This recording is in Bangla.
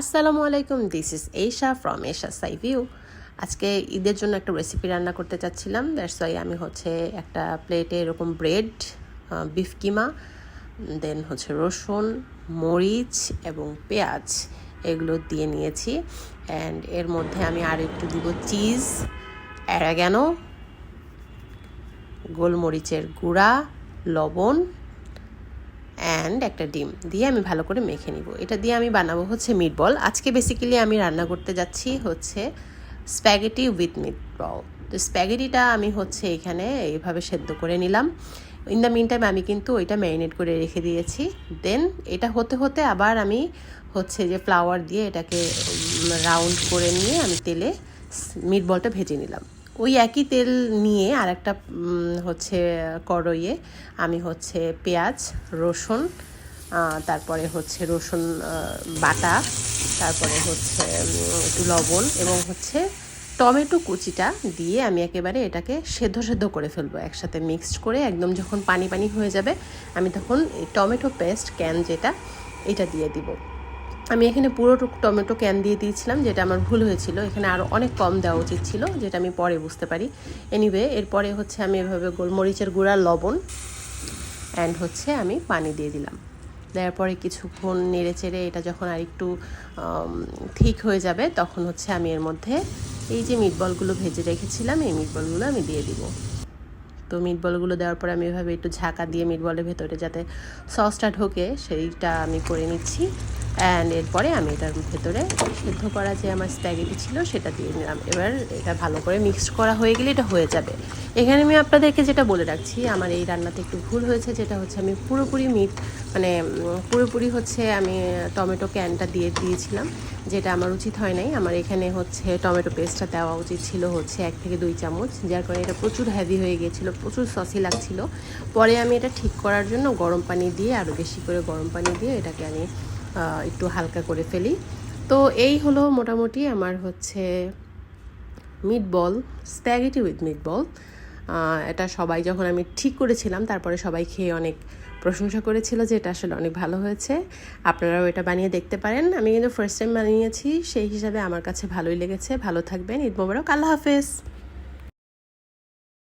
আসসালামু আলাইকুম, দিস ইজ এশা ফ্রম এশা সাইভিউ। আজকে ঈদের জন্য একটা রেসিপি রান্না করতে চাচ্ছিলাম। দ্যাটস ওয়াই আমি একটা প্লেটে এরকম ব্রেড, বিফ কিমা, দেন রসুন, মরিচ এবং পেঁয়াজ এগুলো দিয়ে নিয়েছি। অ্যান্ড এর মধ্যে আমি আর একটু দিব চিজ, অ্যারাগানো, গোলমরিচের গুঁড়া, লবণ অ্যান্ড একটা ডিম দিয়ে আমি ভালো করে মেখে নিব। এটা দিয়ে আমি বানাবো মিটবল। আজকে বেসিক্যালি আমি রান্না করতে যাচ্ছি স্প্যাগেটি উইথ মিটবল। তো স্প্যাগেটিটা আমি এখানে এইভাবে সেদ্ধ করে নিলাম। ইন দ্য মিন টাইম আমি কিন্তু ওইটা ম্যারিনেট করে রেখে দিয়েছি। দেন এটা হতে হতে আবার আমি যে ফ্লাওয়ার দিয়ে এটাকে রাউন্ড করে নিয়ে আমি তেলে মিটবলটা ভেজে নিলাম। ওই একই তেল নিয়ে আর একটা কড়াইয়ে আমি পেঁয়াজ, রসুন, তারপরে রসুন বাটা, তারপরে একটু লবণ এবং টমেটো কুচিটা দিয়ে আমি একেবারে এটাকে সেদ্ধ করে ফেলবো। একসাথে মিক্সড করে একদম যখন পানি পানি হয়ে যাবে আমি তখন এই টমেটো পেস্ট ক্যান এটা দিয়ে দিব। আমি এখানে পুরো টমেটো ক্যান দিয়ে দিয়েছিলাম, যেটা আমার ভুল হয়েছিল। এখানে আরও অনেক কম দেওয়া উচিত ছিল, যেটা আমি পরে বুঝতে পারি। এনিওয়ে এরপরে আমি এভাবে গোলমরিচের গুঁড়া, লবণ অ্যান্ড আমি পানি দিয়ে দিলাম। দেওয়ার পরে কিছুক্ষণ নেড়ে চেড়ে এটা যখন আর একটু ঠিক হয়ে যাবে তখন আমি এর মধ্যে এই যে মিটবলগুলো ভেজে রেখেছিলাম এই মিটবলগুলো আমি দিয়ে দিব। তো মিটবলগুলো দেওয়ার পরে আমি এভাবে একটু ঝাঁকা দিয়ে মিটবলের ভেতরে যাতে সসটা ঢোকে সেইটা আমি করে নিচ্ছি। অ্যান্ড এরপরে আমি এটার ভেতরে সেদ্ধ করা যে আমার স্প্যাগেটি ছিল সেটা দিয়ে নিলাম। এবার এটা ভালো করে মিক্সড করা হয়ে গেলে এটা হয়ে যাবে। এখানে আমি আপনাদেরকে যেটা বলে রাখছি, আমার এই রান্নাতে একটু ভুল হয়েছে, যেটা আমি পুরোপুরি পুরোপুরি আমি টমেটো ক্যানটা দিয়ে দিয়েছিলাম, যেটা আমার উচিত হয় নাই। আমার এখানে টমেটো পেস্টটা দেওয়া উচিত ছিল 1 থেকে 2 চামচ, যার কারণে এটা প্রচুর হেভি হয়ে গিয়েছিলো, প্রচুর সসি লাগছিল। পরে আমি এটা ঠিক করার জন্য গরম পানি দিয়ে, আরও বেশি করে গরম পানি দিয়ে এটাকে আমি একটু হালকা করে ফেলি। তো এই হলো মোটামুটি আমার মিটবল, স্প্যাগেটি উইথ মিটবল। এটা সবাই যখন আমি ঠিক করেছিলাম তারপরে সবাই খেয়ে অনেক প্রশংসা করেছিল যে এটা আসলে অনেক ভালো হয়েছে। আপনারাও এটা বানিয়ে দেখতে পারেন। আমি কিন্তু ফার্স্ট টাইম বানিয়েছি, সেই হিসাবে আমার কাছে ভালোই লেগেছে। ভালো থাকবেন, ঈদ মোবারক, আল্লাহ হাফেজ।